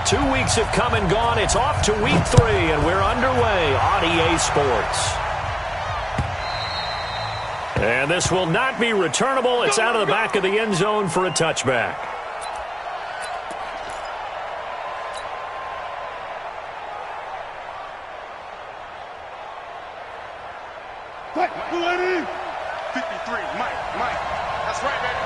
2 weeks have come and gone. It's off to week 3, and we're underway on EA Sports. And this will not be returnable. It's out of the back of the end zone for a touchback. Mike. 53, Mike. That's right, baby.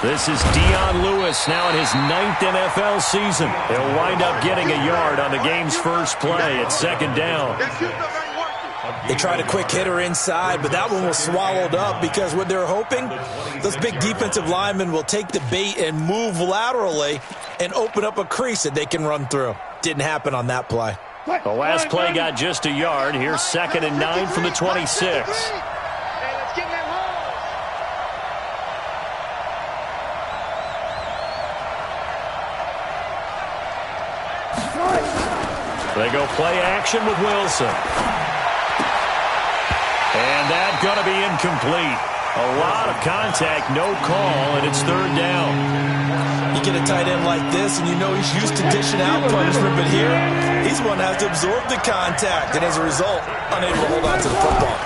This is Dion Lewis now in his 9th NFL season. He'll wind up getting a yard on the game's first play at 2nd down. They tried a quick hitter inside, but that one was swallowed up because what they're hoping, those big defensive linemen will take the bait and move laterally and open up a crease that they can run through. Didn't happen on that play. The last play got just a yard. Here's 2nd and 9 from the 26. They go play action with Wilson. And that's going to be incomplete. A lot of contact, no call, and it's 3rd down. You get a tight end like this, and you know he's used to dishing out punishment, but here, he's one that has to absorb the contact, and as a result, unable to hold on to the football.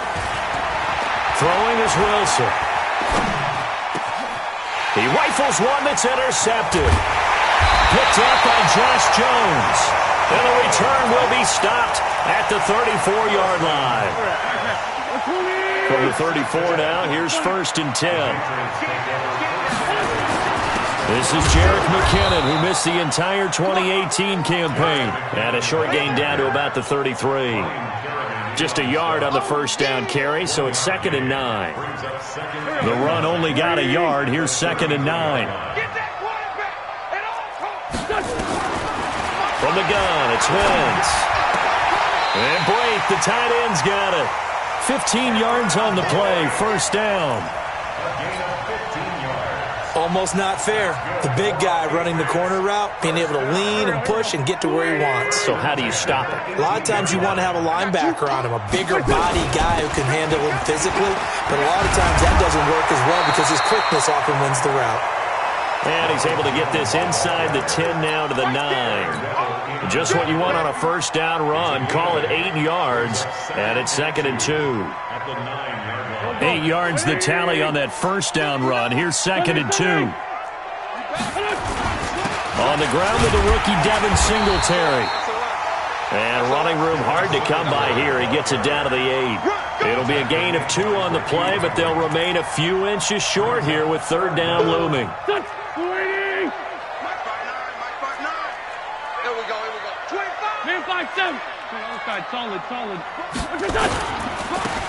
Throwing is Wilson. He rifles one that's intercepted. Picked up by Josh Jones. And the return will be stopped at the 34-yard line. From the 34 now, here's 1st and 10. This is Jerick McKinnon, who missed the entire 2018 campaign. And a short gain down to about the 33. Just a yard on the 1st down carry, so it's 2nd and 9. The run only got a yard. Here's 2nd and 9. From the gun, it's Wentz. And Blake, the tight end's got it. 15 yards on the play, 1st down. Almost not fair. The big guy running the corner route, being able to lean and push and get to where he wants. So how do you stop it? A lot of times you want to have a linebacker on him, a bigger body guy who can handle him physically. But a lot of times that doesn't work as well because his quickness often wins the route. And he's able to get this inside the 10 now to the 9. Just what you want on a 1st down run. Call it 8 yards, and it's 2nd and 2. 8 yards the tally on that 1st down run. Here's 2nd and 2. On the ground with the rookie Devin Singletary. And running room hard to come by here. He gets it down to the 8. It'll be a gain of 2 on the play, but they'll remain a few inches short here with 3rd down looming.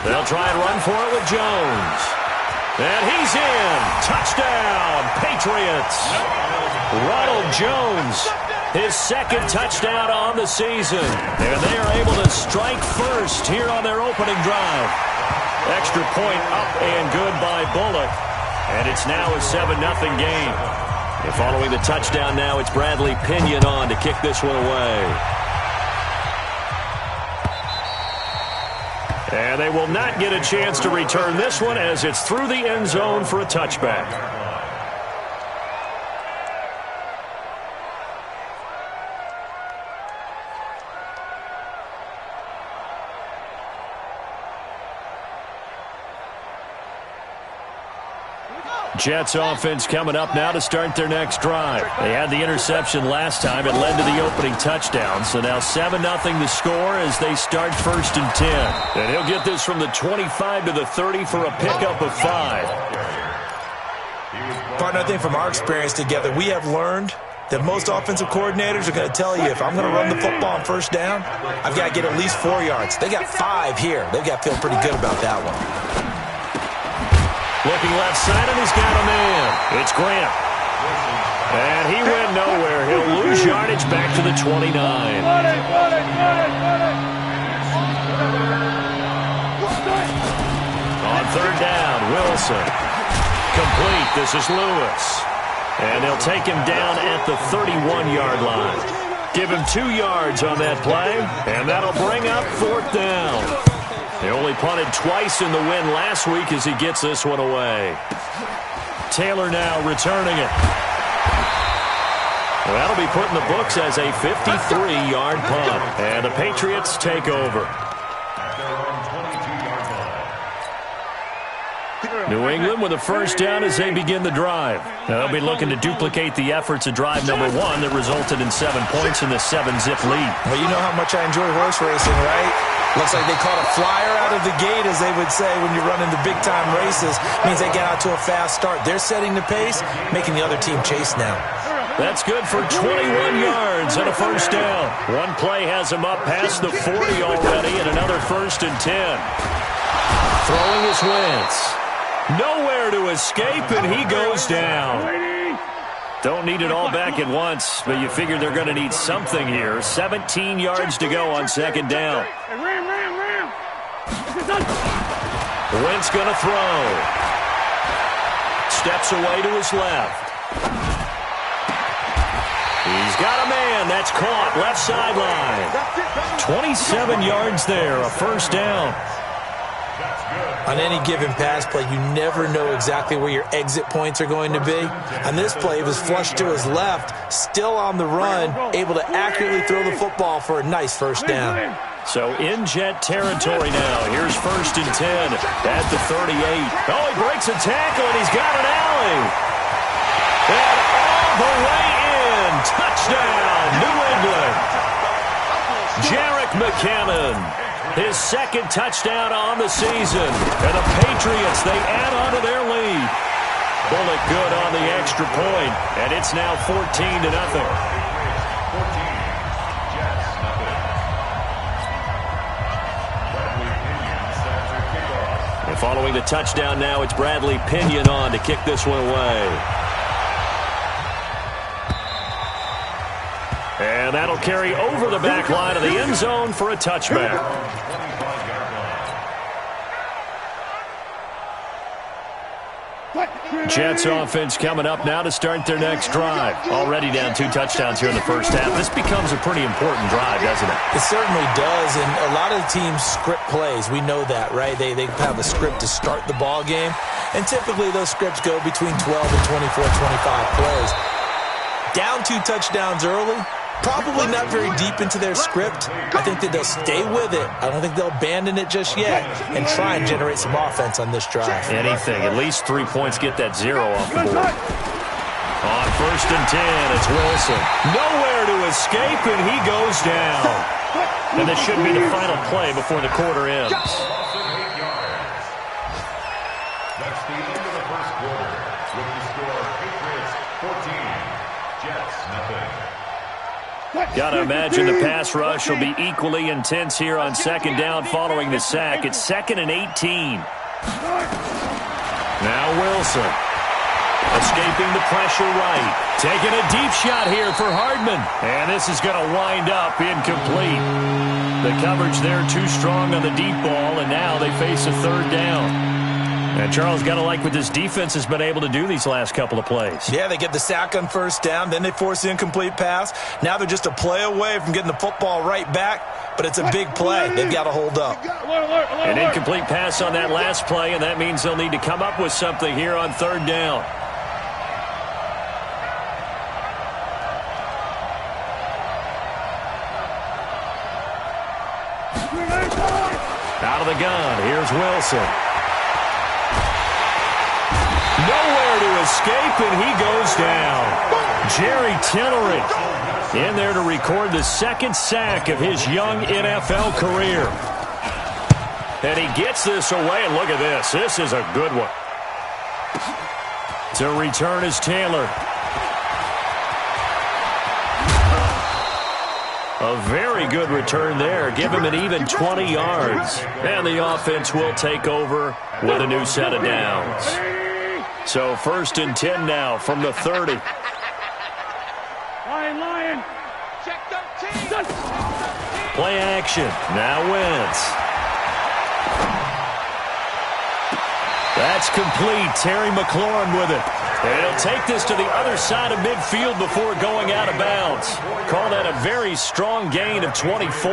They'll try and run for it with Jones. And he's in. Touchdown, Patriots. Ronald Jones, his 2nd touchdown on the season. And they are able to strike first here on their opening drive. Extra point up and good by Bullock. And it's now a 7-0 game. And following the touchdown now, it's Bradley Pinion on to kick this one away. And they will not get a chance to return this one as it's through the end zone for a touchback. Jets offense coming up now to start their next drive. They had the interception last time. It led to the opening touchdown. So now 7-0 the score as they start 1st and 10. And he'll get this from the 25 to the 30 for a pickup of 5. Partner, I think from our experience together, we have learned that most offensive coordinators are going to tell you if I'm going to run the football on 1st down, I've got to get at least 4 yards. They got 5 here. They've got to feel pretty good about that one. Looking left side, and he's got a man. It's Grant. And he went nowhere. He'll lose yardage back to the 29. On 3rd down, Wilson. Complete. This is Lewis. And they'll take him down at the 31-yard line. Give him 2 yards on that play, and that'll bring up 4th down. They only punted twice in the win last week as he gets this one away. Taylor now returning it. Well, that'll be put in the books as a 53-yard punt. And the Patriots take over. New England with a first down as they begin the drive. Now, they'll be looking to duplicate the efforts of drive number 1 that resulted in 7 points in the 7-zip lead. Well, you know how much I enjoy horse racing, right? Looks like they caught a flyer out of the gate, as they would say when you're running the big-time races. Means they get out to a fast start. They're setting the pace, making the other team chase now. That's good for 21 yards and a first down. One play has him up past the 40 already, and another 1st and 10. Throwing is Wentz. Nowhere to escape, and he goes down. Don't need it all back at once, but you figure they're going to need something here. 17 yards to go on 2nd down. Wentz going to throw. Steps away to his left. He's got a man. That's caught. Left sideline. 27 yards there. A first down. On any given pass play, you never know exactly where your exit points are going to be. On this play, it was flushed to his left, still on the run, able to accurately throw the football for a nice first down. So in jet territory now. Here's 1st and 10 at the 38. Oh, he breaks a tackle, and he's got an alley. And all the way in. Touchdown, New England. Jerick McKinnon. His 2nd touchdown on the season. And the Patriots, they add on to their lead. Bullet good on the extra point, and it's now 14-0. And following the touchdown now, it's Bradley Pinion on to kick this one away. And that'll carry over the back line of the end zone for a touchback. Jets offense coming up now to start their next drive. Already down 2 touchdowns here in the first half. This becomes a pretty important drive, doesn't it? It certainly does, and a lot of the teams script plays. We know that, right? They have a script to start the ball game, and typically those scripts go between 12 and 24, 25 plays. Down 2 touchdowns early, probably not very deep into their script. I think that they'll stay with it. I don't think they'll abandon it just yet and try and generate some offense on this drive. Anything. At least 3 points, get that 0 off the board. On 1st and 10, it's Wilson. Nowhere to escape, and he goes down. And this should be the final play before the quarter ends. That's the end of the first quarter. With the score, Patriots 14, Jets nothing. Got to imagine the pass rush will be equally intense here on 2nd down following the sack. It's 2nd and 18. Now Wilson. Escaping the pressure right. Taking a deep shot here for Hardman. And this is going to wind up incomplete. The coverage there too strong on the deep ball, and now they face a 3rd down. And Charles, got to like what this defense has been able to do these last couple of plays. Yeah, they get the sack on 1st down, then they force the incomplete pass. Now they're just a play away from getting the football right back, but it's a big play. They've got to hold up. An incomplete pass on that last play, and that means they'll need to come up with something here on 3rd down. Out of the gun, here's Wilson. Nowhere to escape, and he goes down. Jerry Tillery in there to record the 2nd sack of his young NFL career. And he gets this away, and look at this. This is a good one. To return is Taylor. A very good return there. Give him an even 20 yards. And the offense will take over with a new set of downs. So 1st and 10 now from the 30. Lion. Check 13. Play action. Now Wentz. That's complete. Terry McLaurin with it. And he'll take this to the other side of midfield before going out of bounds. Call that a very strong gain of 24.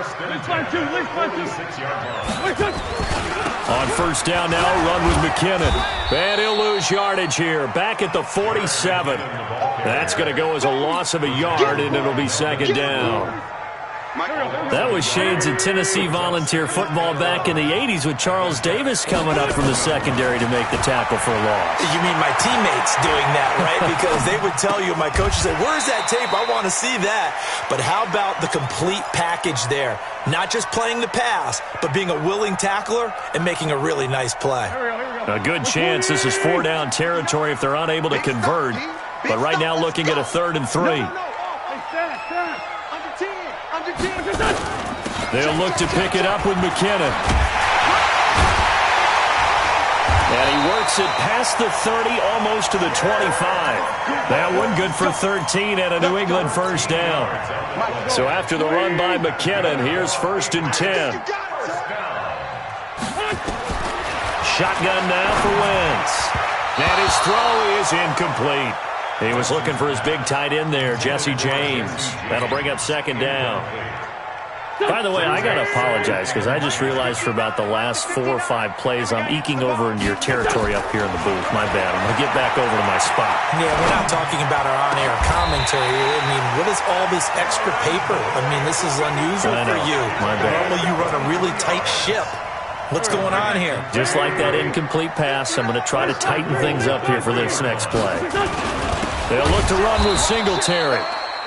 First and 10 line two, at line the two. 46-yard line. On first down now, a run with McKinnon. And he'll lose yardage here. Back at the 47. That's going to go as a loss of a yard, and it'll be second down. That was shades of Tennessee volunteer football back in the 80s with Charles Davis coming up from the secondary to make the tackle for a loss. You mean my teammates doing that, right? Because they would tell you, my coach would say, where's that tape? I want to see that. But how about the complete package there? Not just playing the pass, but being a willing tackler and making a really nice play. A good chance this is 4-down territory if they're unable to convert. But right now looking at a 3rd and 3. They'll look to pick it up with McKinnon. And he works it past the 30, almost to the 25. That one good for 13 and a New England first down. So after the run by McKinnon, here's 1st and 10. Shotgun now for Wentz. And his throw is incomplete. He was looking for his big tight end there, Jesse James. That'll bring up 2nd down. By the way, I got to apologize because I just realized for about the last 4 or 5 plays I'm eking over into your territory up here in the booth. My bad. I'm going to get back over to my spot. Yeah, we're not talking about our on-air commentary. I mean, what is all this extra paper? I mean, this is unusual for you. My bad. Normally you run a really tight ship. What's going on here? Just like that incomplete pass, I'm going to try to tighten things up here for this next play. They'll look to run with Singletary.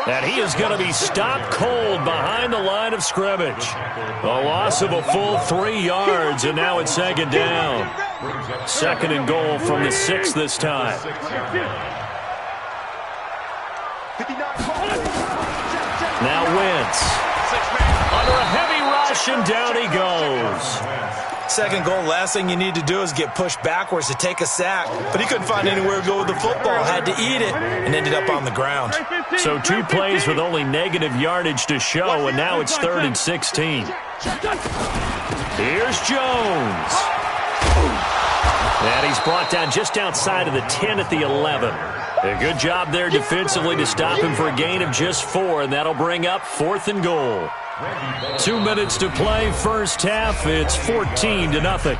And he is going to be stopped cold behind the line of scrimmage. A loss of a full 3 yards, and now it's 2nd down. 2nd and goal from the 6 this time. Now Wentz. Under a heavy rush, and down he goes. 2nd goal, last thing you need to do is get pushed backwards to take a sack. But he couldn't find anywhere to go with the football, had to eat it, and ended up on the ground. So 2 plays with only negative yardage to show, and now it's 3rd and 16. Here's Jones. And he's brought down just outside of the 10 at the 11. A good job there defensively to stop him for a gain of just 4, and that'll bring up 4th and goal. 2 minutes to play, first half. It's 14-0.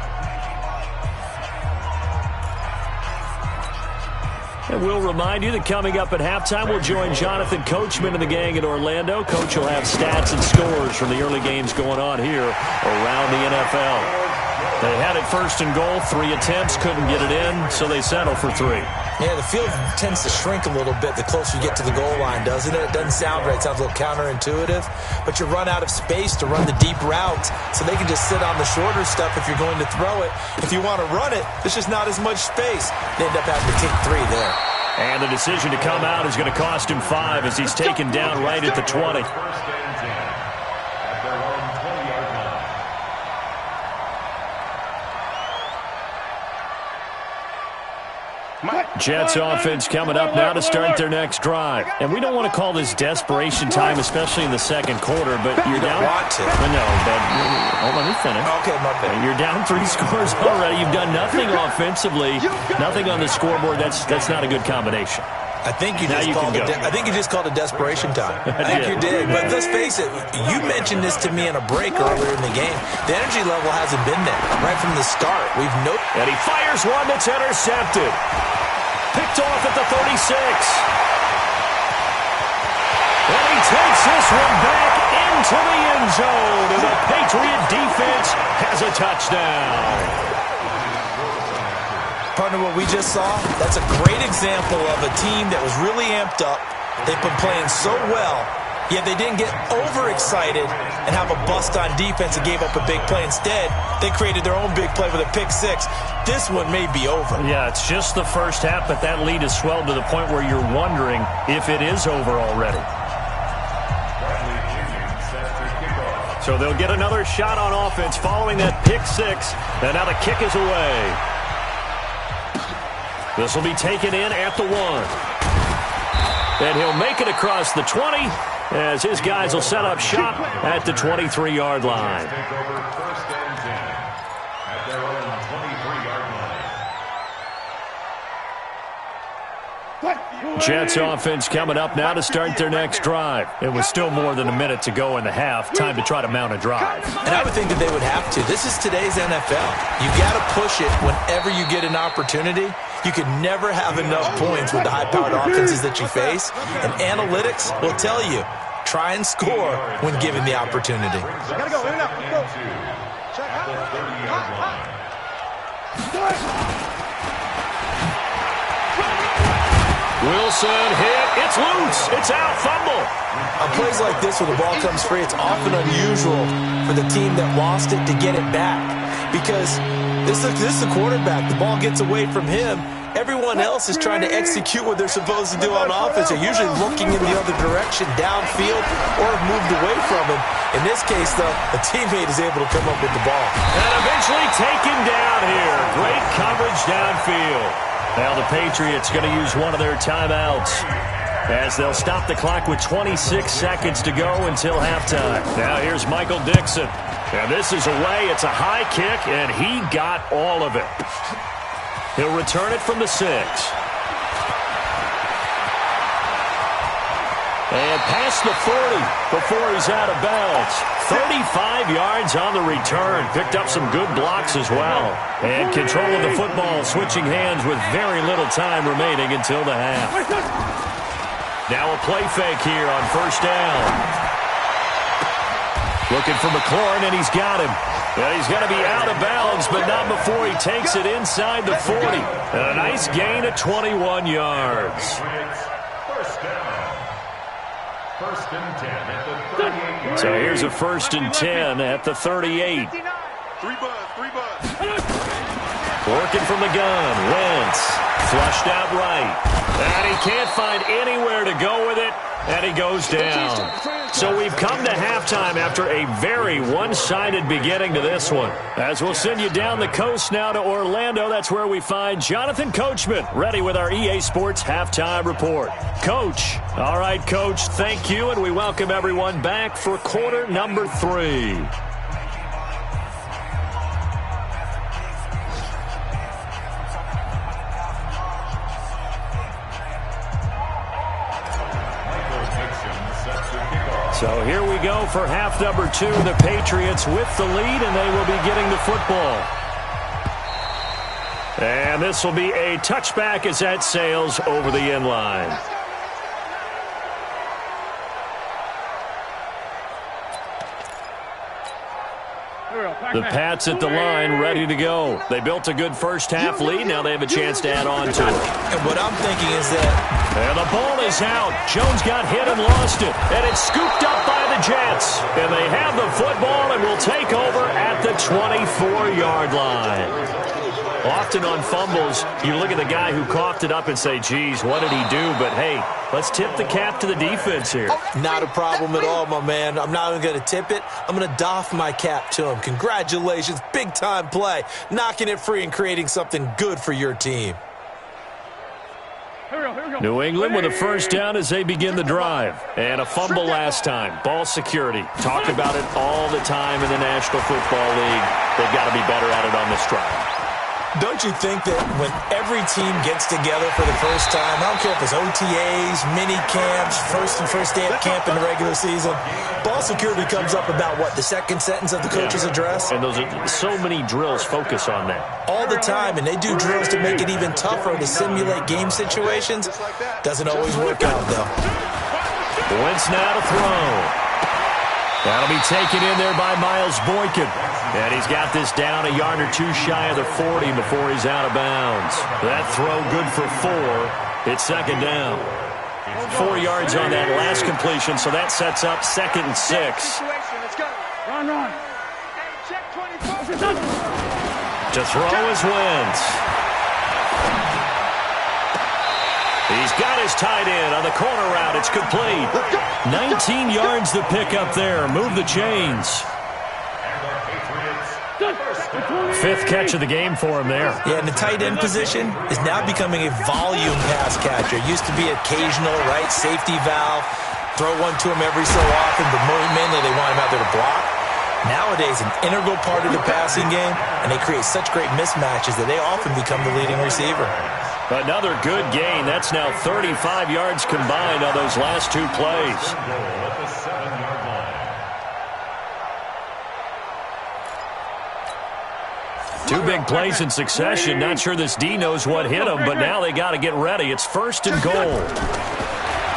And we'll remind you that coming up at halftime, we'll join Jonathan Coachman and the gang in Orlando. Coach will have stats and scores from the early games going on here around the NFL. They had it 1st and goal, 3 attempts, couldn't get it in, so they settle for 3. Yeah, the field tends to shrink a little bit the closer you get to the goal line, doesn't it? It doesn't sound right. It sounds a little counterintuitive. But you run out of space to run the deep routes, so they can just sit on the shorter stuff if you're going to throw it. If you want to run it, there's just not as much space. They end up having to take 3 there. And the decision to come out is going to cost him 5 as he's taken down right at the 20. Jets offense coming up now to start their next drive. And we don't want to call this desperation time, especially in the 2nd quarter, but you're down. Want to. No, but let me finish. Okay, my bad. You're down 3 scores already. You've done nothing offensively, nothing on the scoreboard. That's not a good combination. I think you just called it desperation time. I think you did. But let's face it, you mentioned this to me in a break earlier in the game. The energy level hasn't been there right from the start. And he fires one that's intercepted. Picked off at the 36. And he takes this one back into the end zone. And the Patriot defense has a touchdown. Partner, what we just saw, that's a great example of a team that was really amped up. They've been playing so well, yet they didn't get overexcited and have a bust on defense and gave up a big play. Instead, they created their own big play with a pick 6. This one may be over. Yeah, it's just the first half, but that lead has swelled to the point where you're wondering if it is over already. So they'll get another shot on offense following that pick 6, and now the kick is away. This will be taken in at the 1. And he'll make it across the 20 as his guys will set up shop at the 23-yard line. Jets offense coming up now to start their next drive. It was still more than a minute to go in the half. Time to try to mount a drive. And I would think that they would have to. This is today's NFL. You got to push it whenever you get an opportunity. You can never have enough points with the high-powered offenses that you face. And analytics will tell you, try and score when given the opportunity. Gotta go. Let's go. Check out. Wilson hit. It's loose. It's out. Fumble. On plays like this where the ball comes free, it's often unusual for the team that lost it to get it back. Because this is the quarterback. The ball gets away from him. Everyone else is trying to execute what they're supposed to do on offense. They're usually looking in the other direction, downfield, or have moved away from him. In this case, though, a teammate is able to come up with the ball. And eventually taken down here. Great coverage downfield. Now the Patriots going to use one of their timeouts as they'll stop the clock with 26 seconds to go until halftime. Now here's Michael Dixon. And this is away. It's a high kick, and he got all of it. He'll return it from the 6. And past the 40 before he's out of bounds. 35 yards on the return. Picked up some good blocks as well. And control of the football, switching hands with very little time remaining until the half. Now a play fake here on first down. Looking for McLaurin, and he's got him. Well, he's going to be out of bounds, but not before he takes it inside the 40. And a nice gain of 21 yards. First down. First and 10 at the 38. So here's a first and 10 at the 38. 3 buzz. Working from the gun. Wentz flushed out right. And he can't find anywhere to go with it. And he goes down. So we've come to halftime after a very one-sided beginning to this one. As we'll send you down the coast now to Orlando, that's where we find Jonathan Coachman ready with our EA Sports Halftime Report. Coach. All right, Coach, thank you, and we welcome everyone back for quarter number 3. So here we go for half number 2. The Patriots with the lead, and they will be getting the football. And this will be a touchback as that sails over the end line. The Pats at the line, ready to go. They built a good first-half lead. Now they have a chance to add on to it. And what I'm thinking is that... And the ball is out. Jones got hit and lost it. And it's scooped up by the Jets. And they have the football and will take over at the 24-yard line. Often on fumbles, you look at the guy who coughed it up and say, geez, what did he do? But, hey, let's tip the cap to the defense here. Not a problem at all, my man. I'm not even going to tip it. I'm going to doff my cap to him. Congratulations. Big-time play. Knocking it free and creating something good for your team. New England with a first down as they begin the drive. And a fumble last time. Ball security. Talk about it all the time in the National Football League. They've got to be better at it on this drive. Don't you think that when every team gets together for the first time, I don't care if it's OTAs, mini camps, first day of camp in the regular season, ball security comes up about, what, the second sentence of the coach's address? And those are so many drills focus on that. All the time, and they do drills to make it even tougher to simulate game situations. Doesn't always work out, though. Wentz now to throw. That'll be taken in there by Miles Boykin. And he's got this down a yard or 2 shy of the 40 before he's out of bounds. That throw good for 4. It's second down. 4 yards on that last completion, so that sets up second and 6. Let's go. Run. Check 24. To throw is Wentz. He's got his tight end on the corner route. It's complete. 19 yards the pick up there. Move the chains. 5th catch of the game for him there. Yeah, and the tight end position is now becoming a volume pass catcher. Used to be occasional, right, safety valve. Throw one to him every so often, but mainly they want him out there to block. Nowadays, an integral part of the passing game, and they create such great mismatches that they often become the leading receiver. Another good gain. That's now 35 yards combined on those last two plays. At the 7-yard line. Two big plays in succession. Not sure this D knows what hit him, but now they got to get ready. It's 1st and goal.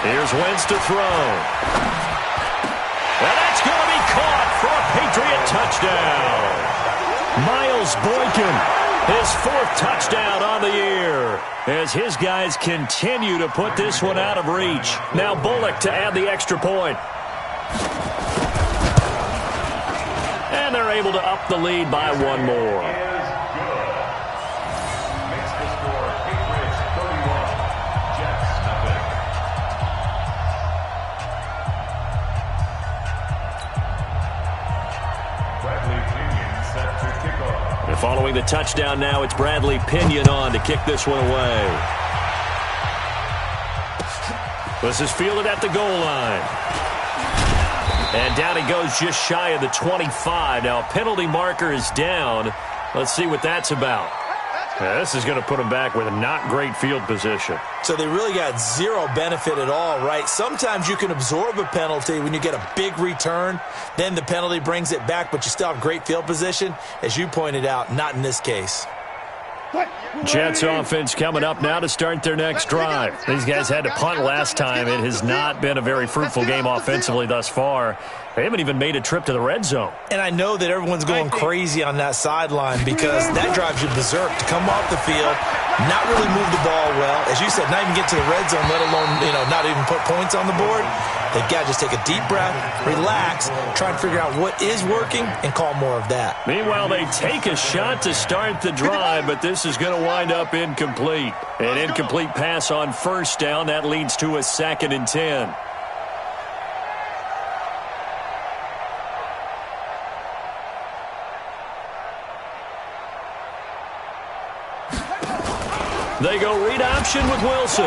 Here's Wentz to throw. And that's going to be caught for a Patriot touchdown. Miles Boykin, his 4th touchdown on the year, as his guys continue to put this one out of reach. Now Bullock to add the extra point. And they're able to up the lead by one more. Makes the score Patriots 31, Jets nothing. Bradley Pinion set to kick off. And following the touchdown now, it's Bradley Pinion on to kick this one away. This is fielded at the goal line. And down he goes just shy of the 25. Now, penalty marker is down. Let's see what that's about. This is going to put him back with a not great field position. So they really got zero benefit at all, right? Sometimes you can absorb a penalty when you get a big return. Then the penalty brings it back, but you still have great field position. As you pointed out, not in this case. Jets offense coming up now to start their next drive. These guys had to punt last time. It has not been a very fruitful game offensively thus far. They haven't even made a trip to the red zone. And I know that everyone's going crazy on that sideline because that drives you berserk to come off the field, not really move the ball well. As you said, not even get to the red zone, let alone, not even put points on the board. They've got to just take a deep breath, relax, try and figure out what is working and call more of that. Meanwhile, they take a shot to start the drive, but this is going to wind up incomplete. An incomplete pass on 1st down. That leads to a 2nd and 10. They go read option with Wilson.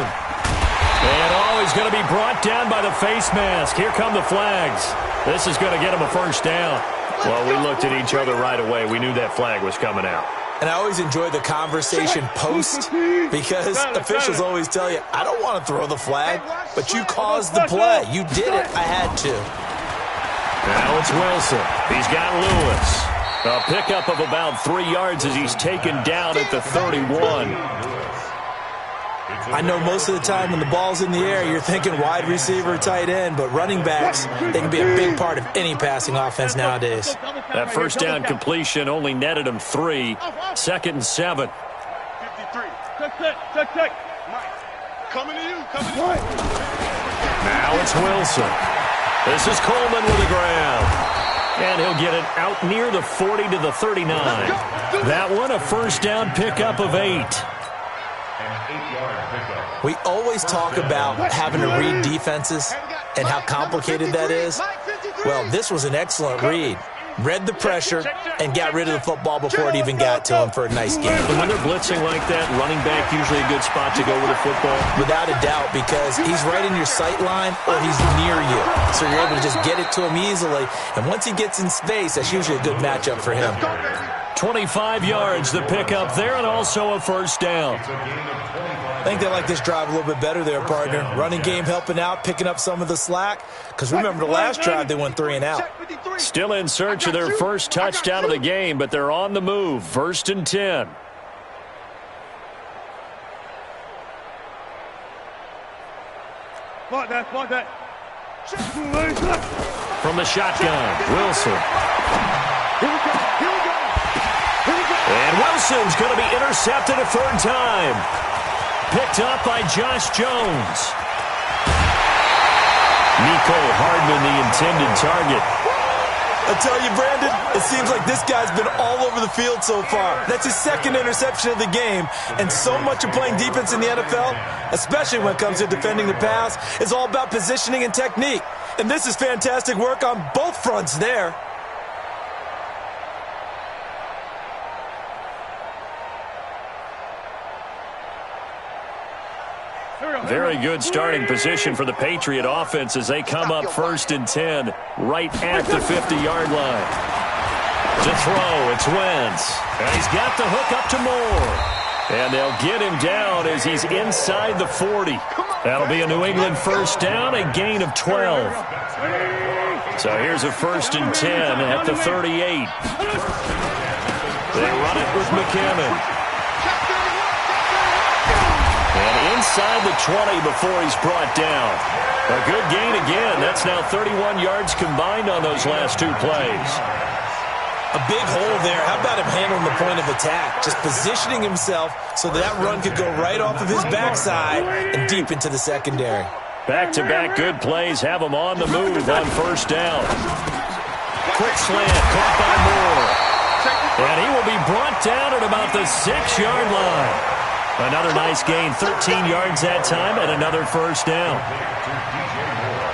And he's going to be brought down by the face mask. Here come the flags. This is going to get him a 1st down. Well, we looked at each other right away. We knew that flag was coming out. And I always enjoy the conversation post because officials always tell you, I don't want to throw the flag, but you caused the play. You did it. I had to. Now it's Wilson. He's got Lewis. A pickup of about 3 yards as he's taken down at the 31. I know most of the time when the ball's in the air, you're thinking wide receiver, tight end, but running backs, they can be a big part of any passing offense nowadays. That 1st down completion only netted him 3. 2nd and 7. 53. Check. Mike, coming to you. Now it's Wilson. This is Coleman with the grab. And he'll get it out near the 40 to the 39. That one a 1st down pickup of 8. We always talk about having to read defenses and how complicated that is. Well, this was an excellent read. Read the pressure and got rid of the football before it even got to him for a nice game. And when they're blitzing like that, running back usually a good spot to go with a football? Without a doubt, because he's right in your sight line or he's near you. So you're able to just get it to him easily. And once he gets in space, that's usually a good matchup for him. 25 yards, the pickup there, and also a 1st down. I think they like this drive a little bit better there, partner. Running game helping out, picking up some of the slack. Because remember, the last drive, they went 3 and out. Still in search of their 1st touchdown of the game, but they're on the move. 1st and 10. Block that. From the shotgun, Wilson. Here we go. And Wilson's going to be intercepted a 3rd time. Picked up by Josh Jones. Nico Hardman, the intended target. I tell you, Brandon, it seems like this guy's been all over the field so far. That's his 2nd interception of the game. And so much of playing defense in the NFL, especially when it comes to defending the pass, is all about positioning and technique. And this is fantastic work on both fronts there. Very good starting position for the Patriot offense as they come up 1st and 10 right at the 50-yard line. To throw, it's Wentz. And he's got the hook up to Moore. And they'll get him down as he's inside the 40. That'll be a New England first down, a gain of 12. So here's a 1st and 10 at the 38. They run it with McKinnon. And inside the 20 before he's brought down. A good gain again. That's now 31 yards combined on those last 2 plays. A big hole there. How about him handling the point of attack? Just positioning himself so that run could go right off of his backside and deep into the secondary. Back-to-back good plays have him on the move on 1st down. Quick slant, caught by Moore. And he will be brought down at about the 6-yard line. Another nice gain, 13 yards that time, and another 1st down.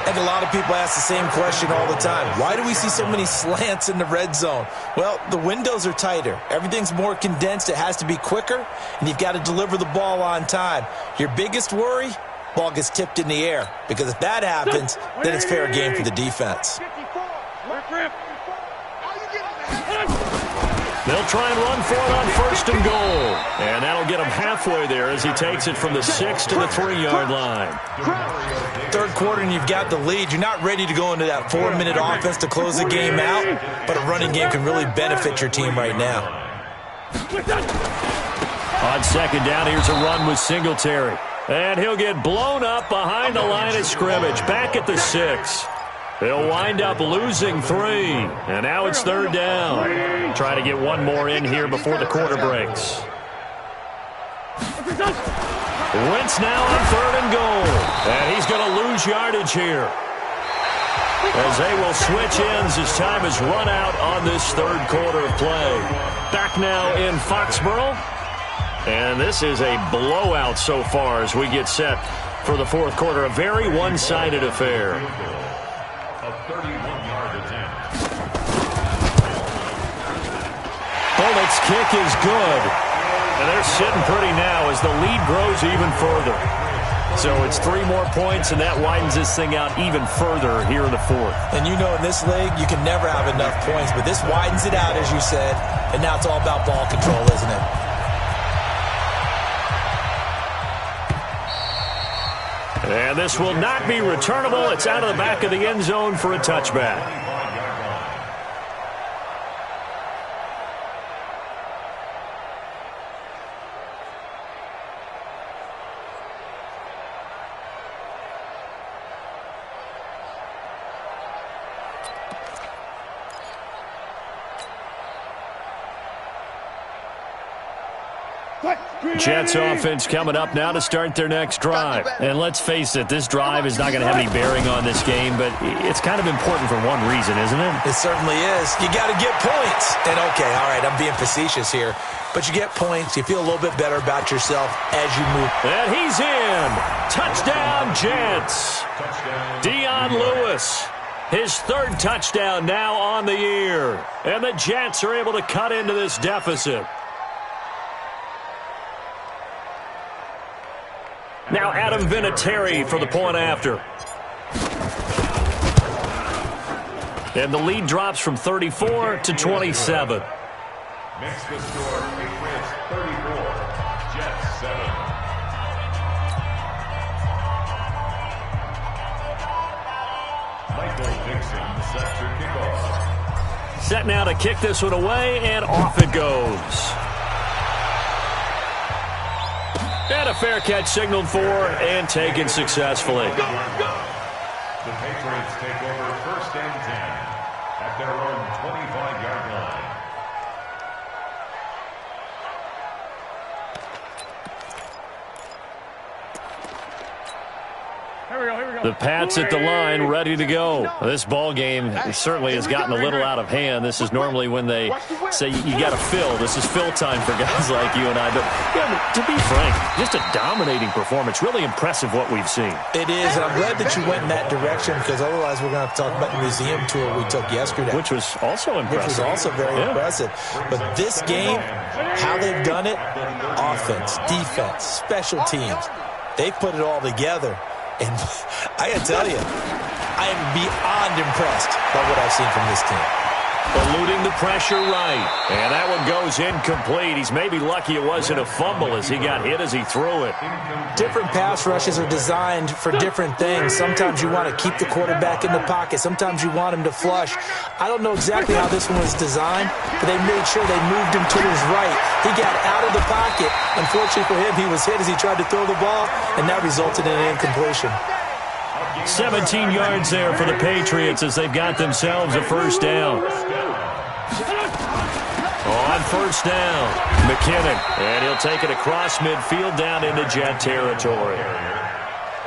And a lot of people ask the same question all the time. Why do we see so many slants in the red zone? Well, the windows are tighter. Everything's more condensed. It has to be quicker, and you've got to deliver the ball on time. Your biggest worry? Ball gets tipped in the air. Because if that happens, then it's fair game for the defense. They'll try and run for it on 1st and goal. And that'll get him halfway there as he takes it from the 6 to the 3-yard line. 3rd quarter and you've got the lead. You're not ready to go into that 4-minute offense to close the game out, but a running game can really benefit your team right now. On 2nd down, here's a run with Singletary. And he'll get blown up behind the line of scrimmage, back at the 6. They'll wind up losing 3. And now it's 3rd down. Try to get one more in here before the quarter breaks. Wentz now on 3rd and goal. And he's going to lose yardage here, as they will switch ends as time has run out on this 3rd quarter of play. Back now in Foxborough. And this is a blowout so far as we get set for the 4th quarter. A very one-sided affair. A 31-yard attempt. Bullock's kick is good. And they're sitting pretty now as the lead grows even further. So it's 3 more points, and that widens this thing out even further here in the 4th. And you know in this league, you can never have enough points, but this widens it out, as you said, and now it's all about ball control, isn't it? And this will not be returnable. It's out of the back of the end zone for a touchback. Jets offense coming up now to start their next drive. And let's face it, this drive is not going to have any bearing on this game, but it's kind of important for one reason, isn't it? It certainly is. You got to get points. And okay, all right, I'm being facetious here, but you get points. You feel a little bit better about yourself as you move. And he's in. Touchdown, Jets. Dion Lewis. His 3rd touchdown now on the year. And the Jets are able to cut into this deficit. Now Adam Vinatieri for the point after. And the lead drops from 34 to 27. Makes the score Patriots 34, Jets 7. Michael Dixon set to kickoff. Set now to kick this one away, and off it goes. And a fair catch signaled for and taken successfully. The Patriots take over 1st and 10 at their own 25-yard line. The Pats at the line, ready to go. This ball game certainly has gotten a little out of hand. This is normally when they say you got to fill. This is fill time for guys like you and I. But to be frank, just a dominating performance. Really impressive what we've seen. It is, and I'm glad that you went in that direction, because otherwise we're going to have to talk about the museum tour we took yesterday. Which was also impressive. Which was also very impressive. But this game, how they've done it, offense, defense, special teams, they've put it all together. And I got to tell you, I am beyond impressed by what I've seen from this team. Eluding the pressure right. And that one goes incomplete. He's maybe lucky it wasn't a fumble as he got hit as he threw it. Different pass rushes are designed for different things. Sometimes you want to keep the quarterback in the pocket. Sometimes you want him to flush. I don't know exactly how this one was designed, but they made sure they moved him to his right. He got out of the pocket. Unfortunately for him, he was hit as he tried to throw the ball, and that resulted in an incompletion. 17 yards there for the Patriots as they've got themselves a first down. On first down, McKinnon, and he'll take it across midfield down into Jet territory.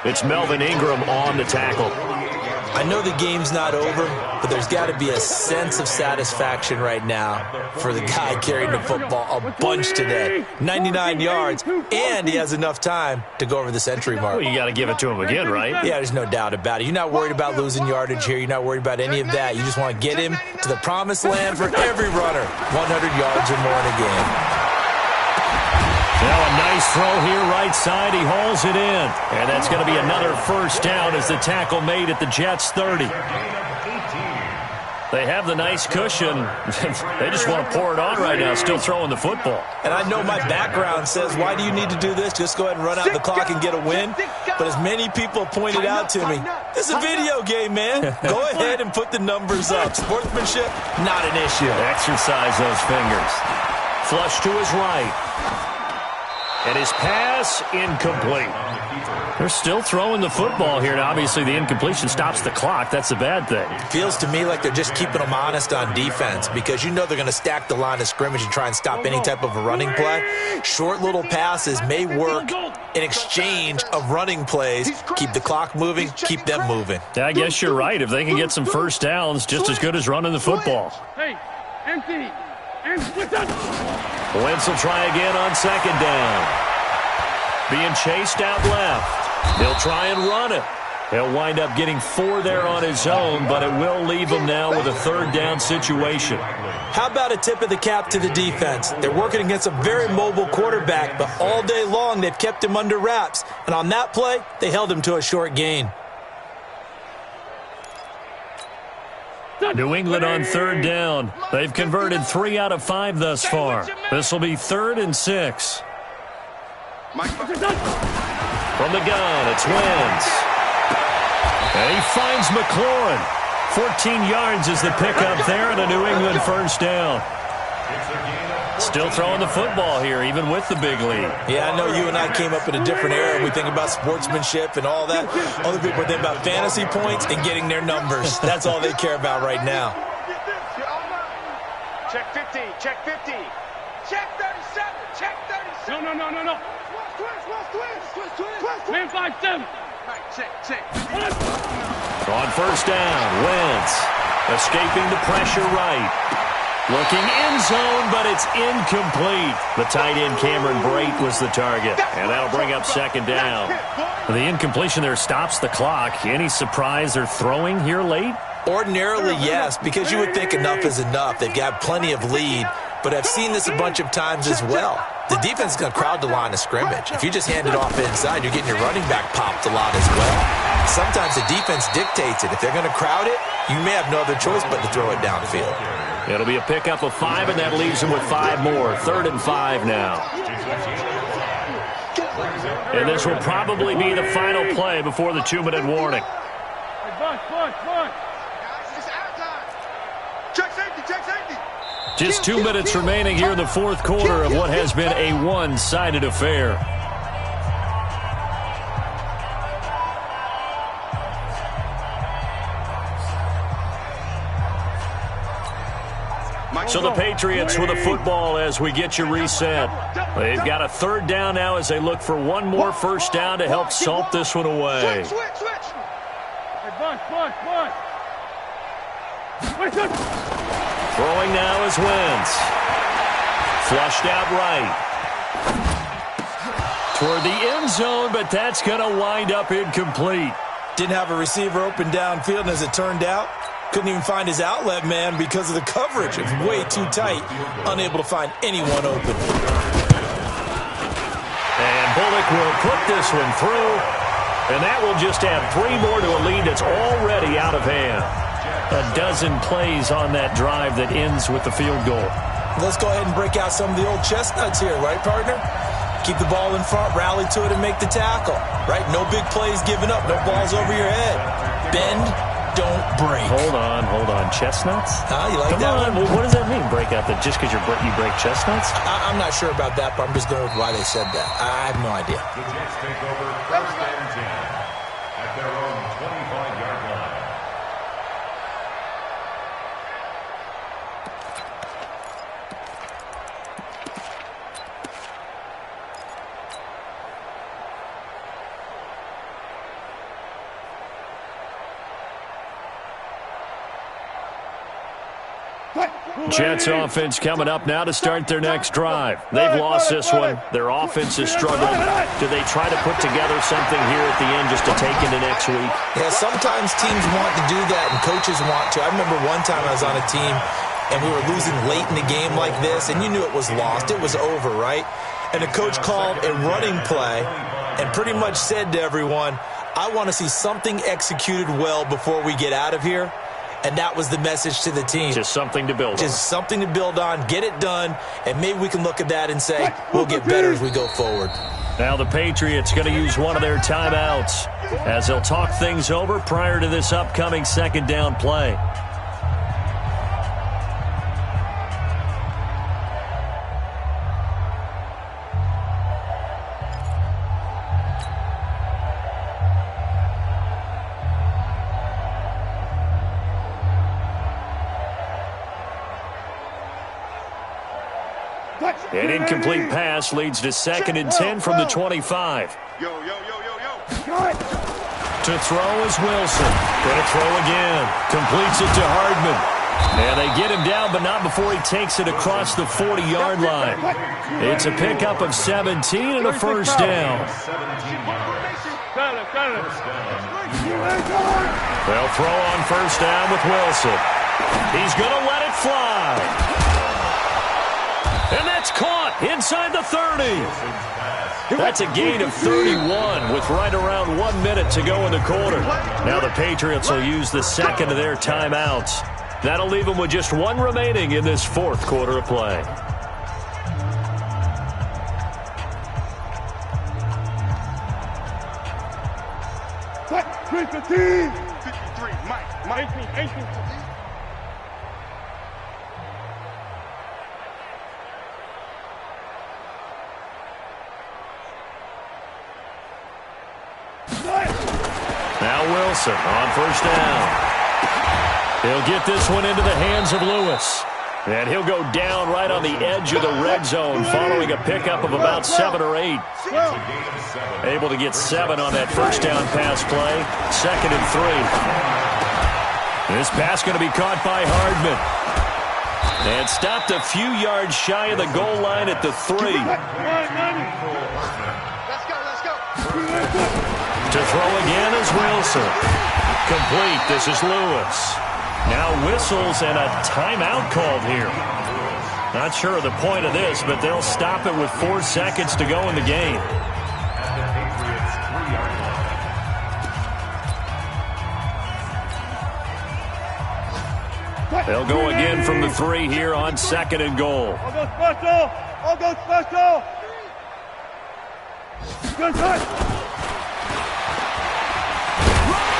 It's Melvin Ingram on the tackle. I know the game's not over, but there's got to be a sense of satisfaction right now for the guy carrying the football a bunch today. 99 yards, and he has enough time to go over the century mark. Well, you got to give it to him again, right? Yeah, there's no doubt about it. You're not worried about losing yardage here. You're not worried about any of that. You just want to get him to the promised land for every runner. 100 yards or more in a game. Now a nice throw here right side. He hauls it in. And that's going to be another first down as the tackle made at the Jets 30. They have the nice cushion. They just want to pour it on right now, still throwing the football. And I know my background says, why do you need to do this? Just go ahead and run out the clock and get a win. But as many people pointed out to me, this is a video game, man. Go ahead and put the numbers up. Sportsmanship, not an issue. Exercise those fingers. Flush to his right. And his pass, incomplete. They're still throwing the football here, and obviously the incompletion stops the clock. That's a bad thing. Feels to me like they're just keeping them honest on defense because you know they're going to stack the line of scrimmage and try and stop any type of a running play. Short little passes may work in exchange of running plays. Keep the clock moving, keep them moving. Yeah, I guess you're right. If they can get some first downs, just as good as running the football. Hey, empty. Wentz will try again on second down. Being chased out left. He'll try and run it. He'll wind up getting 4 there on his own, but it will leave him now with a third down situation. How about a tip of the cap to the defense? They're working against a very mobile quarterback, but all day long they've kept him under wraps. And on that play, they held him to a short gain. New England on third down. They've converted 3 out of 5 thus far. This will be 3rd and 6. From the gun, it's Wentz. And he finds McLaurin. 14 yards is the pickup there and a New England first down. Still throwing the football here, even with the big lead. Yeah, I know you and I came up in a different era. We think about sportsmanship and all that. Other people think about fantasy points and getting their numbers. That's all they care about right now. Check 50, check 50. Check 37, check 37. No. Twist. Man 5-7. Right, check. On first down, Wentz escaping the pressure right. Looking end zone, but it's incomplete. The tight end Cameron Brate was the target, and that'll bring up second down. The incompletion there stops the clock. Any surprise they're throwing here late? Ordinarily, yes, because you would think enough is enough. They've got plenty of lead, but I've seen this a bunch of times as well. The defense is going to crowd the line of scrimmage. If you just hand it off inside, you're getting your running back popped a lot as well. Sometimes the defense dictates it. If they're going to crowd it, you may have no other choice but to throw it downfield. It'll be a pickup of 5, and that leaves him with 5 more. 3rd and 5 now. And this will probably be the final play before the 2-minute warning. Just 2 minutes remaining here in the fourth quarter of what has been a one-sided affair. So the Patriots with a football as we get you reset. They've got a third down now as they look for one more first down to help salt this one away. Throwing now is Wentz. Flushed out right. Toward the end zone, but that's going to wind up incomplete. Didn't have a receiver open downfield, and as it turned out, couldn't even find his outlet man because of the coverage. It was way too tight, unable to find anyone open. And Bullock will put this one through, and that will just add 3 more to a lead that's already out of hand. a dozen plays on that drive that ends with the field goal. Let's go ahead and break out some of the old chestnuts here, right, partner? Keep the ball in front, rally to it, and make the tackle, right? No big plays given up, no balls over your head. Bend, don't break. Hold on. Chestnuts? You like Come that on. one? Well, what does that mean, break out? That just because you break chestnuts? I'm not sure about that, but I'm just going with why they said that. I have no idea. The Jets take over 1st and 10 at their own 25-yard line. Jets offense coming up now to start their next drive. They've lost this one. Their offense has struggled. Do they try to put together something here at the end just to take into next week? Yeah, sometimes teams want to do that and coaches want to. I remember one time I was on a team and we were losing late in the game like this, and you knew it was lost. It was over, right? And the coach called a running play and pretty much said to everyone, I want to see something executed well before we get out of here. And that was the message to the team. Just something to build on. Just something to build on, get it done, and maybe we can look at that and say, we'll get better as we go forward. Now the Patriots going to use one of their timeouts as they'll talk things over prior to this upcoming second down play. An incomplete pass leads to 2nd and 10 from the 25. Yo. To throw is Wilson. Going to throw again. Completes it to Hardman. And they get him down, but not before he takes it across the 40-yard line. It's a pickup of 17 and a first down. They'll throw on first down with Wilson. He's going to let it fly. And that's caught inside the 30. That's a gain of 31 with right around 1 minute to go in the quarter. Now the Patriots will use the second of their timeouts. That'll leave them with just one remaining in this fourth quarter of play. Mike. 18. Now Wilson on first down. He'll get this one into the hands of Lewis. And he'll go down right on the edge of the red zone following a pickup of about 7 or 8. Able to get 7 on that first down pass play. 2nd and 3. This pass going to be caught by Hardman. And stopped a few yards shy of the goal line at the 3. Let's go. To throw again is Wilson. Complete. This is Lewis. Now whistles and a timeout called here. Not sure of the point of this, but they'll stop it with 4 seconds to go in the game. They'll go again from the 3 here on 2nd and goal. I'll go special. Good touch.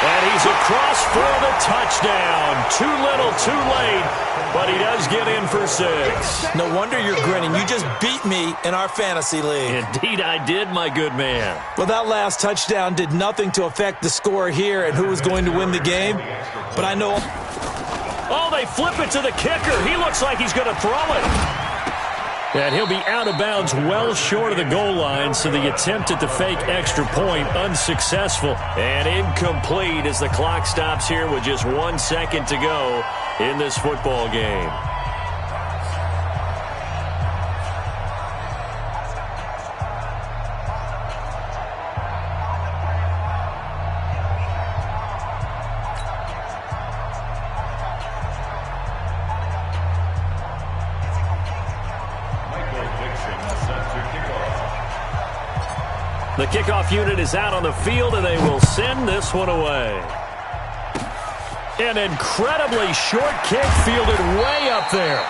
And he's across for the touchdown. Too little, too late, but he does get in for 6. No wonder you're grinning. You just beat me in our fantasy league. Indeed I did, my good man. Well, that last touchdown did nothing to affect the score here and who was going to win the game. But I know... Oh, they flip it to the kicker. He looks like he's going to throw it. And he'll be out of bounds well short of the goal line, so the attempt at the fake extra point unsuccessful and incomplete as the clock stops here with just 1 second to go in this football game. The kickoff unit is out on the field, and they will send this one away. An incredibly short kick fielded way up there.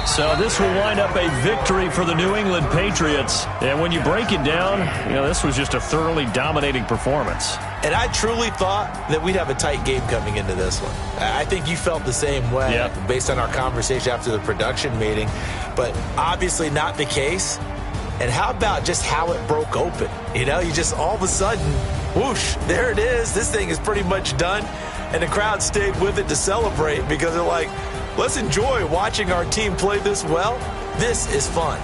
So this will wind up a victory for the New England Patriots. And when you break it down, this was just a thoroughly dominating performance. And I truly thought that we'd have a tight game coming into this one. I think you felt the same way based on our conversation after the production meeting. But obviously not the case. And how about just how it broke open? You just all of a sudden, whoosh, there it is. This thing is pretty much done. And the crowd stayed with it to celebrate because they're like, let's enjoy watching our team play this well. This is fun.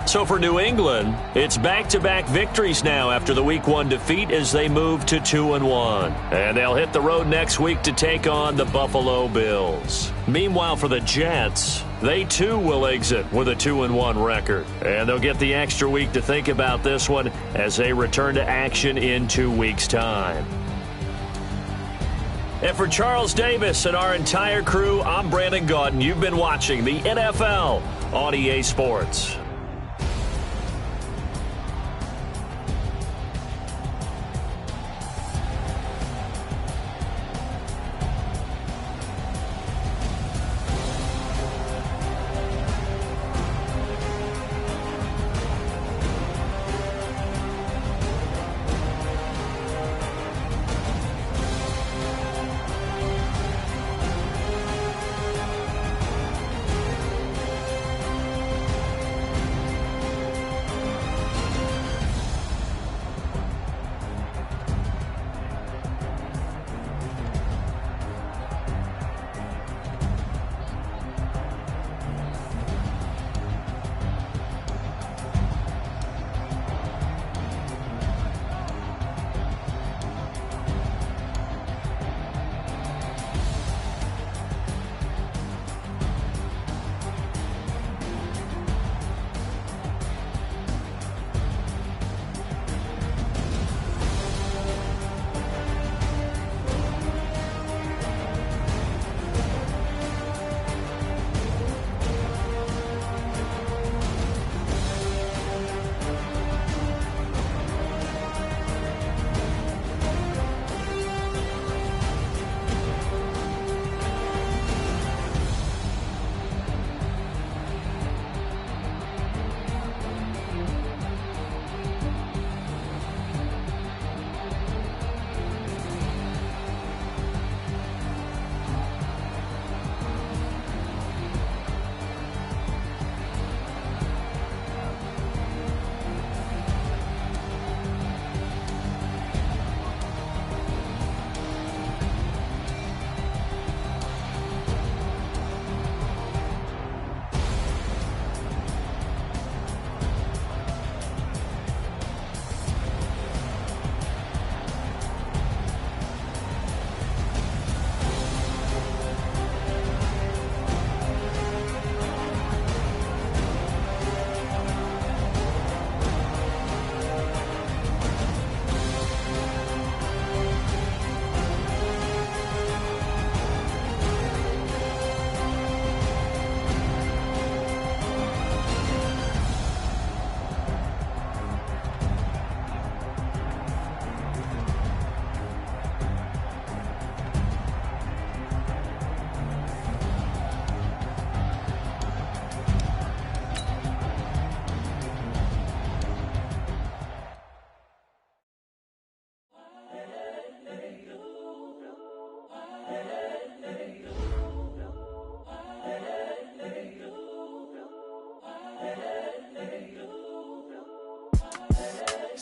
So for New England, it's back-to-back victories now after the Week 1 defeat as they move to 2-1. And they'll hit the road next week to take on the Buffalo Bills. Meanwhile, for the Jets, they too will exit with a 2-1 record. And they'll get the extra week to think about this one as they return to action in 2 weeks' time. And for Charles Davis and our entire crew, I'm Brandon Gaudin. You've been watching the NFL on EA Sports.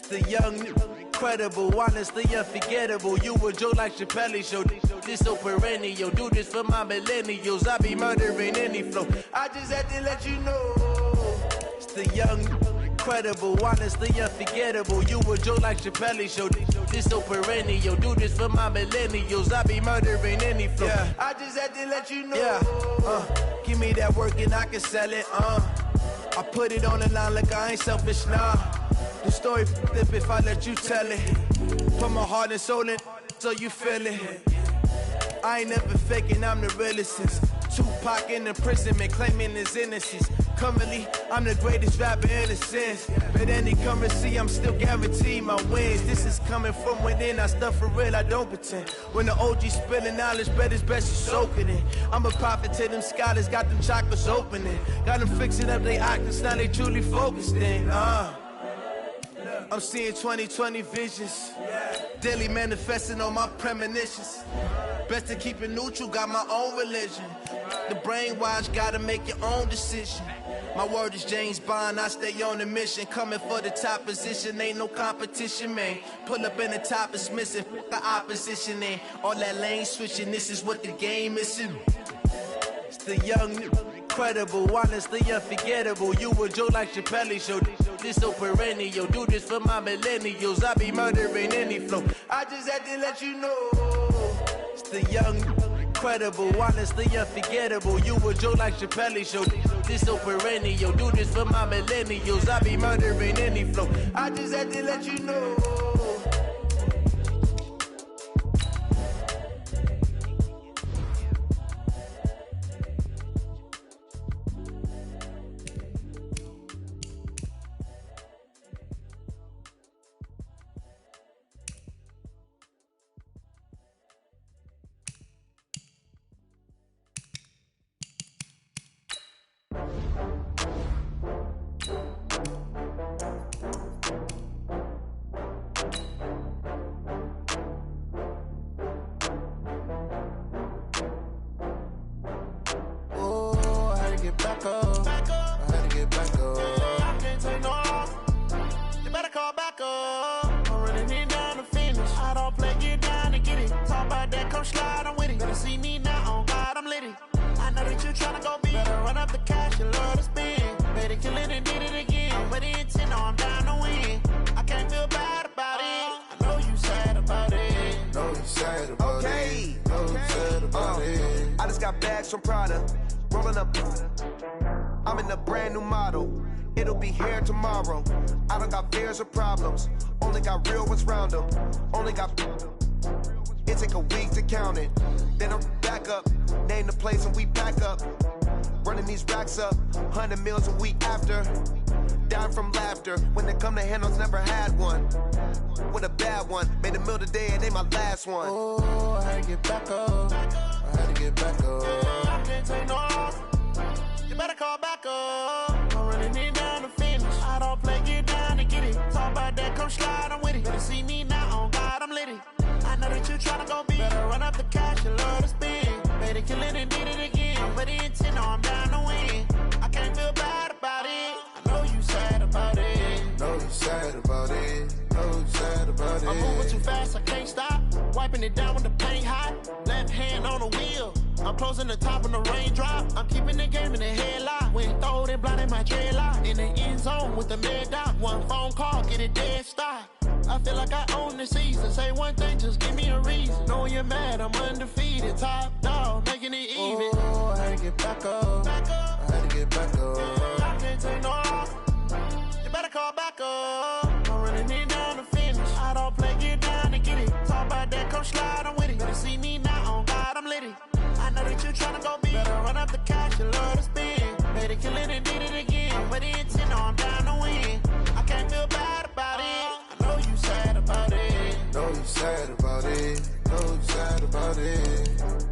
The young, incredible, honestly unforgettable. You a joke like Chappelle Show. This so perennial. Do this for my millennials. I be murdering any flow. I just had to let you know. It's the young, incredible, honestly unforgettable. You a joke like Chappelle Show. This so perennial. Do this for my millennials. I be murdering any flow. I just had to let you know. Give me that work and I can sell it. I put it on the line like I ain't selfish, nah. The story flip if I let you tell it. Put my heart and soul in so you feel it. I ain't never faking, I'm the realest since Tupac in imprisonment, claiming his innocence. Currently, I'm the greatest rapper in a sense. But any currency, I'm still guaranteed my wins. This is coming from within, I stuff for real, I don't pretend. When the OG spilling knowledge, bet it's best you soak it in. I'm a prophet to them scholars, got them chakras opening. Got them fixing up they octaves, now they truly focused in. I'm seeing 2020 visions, daily manifesting on my premonitions. Best to keep it neutral, got my own religion. The brainwash, gotta make your own decision. My word is James Bond, I stay on a mission. Coming for the top position, ain't no competition, man. Pull up in the top, it's missing, the opposition, and all that lane switching, this is what the game is. It's the young, incredible, honestly unforgettable. You a Joe like Chappelle show, this so perennial. Do this for my millennials, I be murdering any flow. I just had to let you know. It's the young, incredible, honestly unforgettable. You a Joe like Chappelle show, this so perennial. Do this for my millennials, I be murdering any flow. I just had to let you know. Back up. I had to get back up. I can't take no loss. You better call back up. I'm running it down to finish. I don't play, get down to get it. Talk about that, come slide, I'm with it. Better see me now, on God, I'm litty. I know that you tryna go big. Better run up the cash, you love to spend. Better kill it and did it again. But the intent, no, I'm down to win. I can't feel bad about it. I know you sad about it. Know you sad about it. Know you sad about it. I just got bags from Prada. Rolling up, I'm in a brand new model. It'll be here tomorrow. I don't got fears or problems. Only got real ones round them. Only got. It take a week to count it. Then I'm back up. Name the place and we pack up. Running these racks up. 100 meals a week after. Down from laughter. When they come to handles, never had one. With a bad one. Made a meal today and ain't my last one. Oh, I had to get back up. I had to get back up. I can't take no loss. You better call back up. I'm running it down to finish. I don't play, get down to get it. Talk about that, come slide, I'm with it. Better see me now, on God, I'm litty. I know that you tryna go big. Better run up the cash, you love to spend. Better kill it and did it again. But the intent, no, I'm down to win. I can't feel bad about it. I know you sad about it. Know you sad about it. Know you sad about it. I'm moving too fast, I can't stop. Wiping it down with the paint hot. Left hand on the wheel. I'm closing the top when the raindrop. I'm keeping the game in the headlock. When throw it blind in my dreadlock. In the end zone with the mad dot. One phone call, get it dead stop. I feel like I own the season. Say one thing, just give me a reason. Knowing you're mad, I'm undefeated. Top dog, making it even. Oh, I had to get back up. I had to get back up. I can't take no loss. You better call back up. I'm running it down to finish. I don't play, get down to get it. Talk about that, come slide, I'm with it. Better see me now, on God, I'm litty. I know that you tryna go big. Better run up the cash, you love to spend. Better kill it and did it again. But the intent, no, I'm down to win. I can't feel bad about it. I know you sad about it. Know you sad about it. Know you sad about it.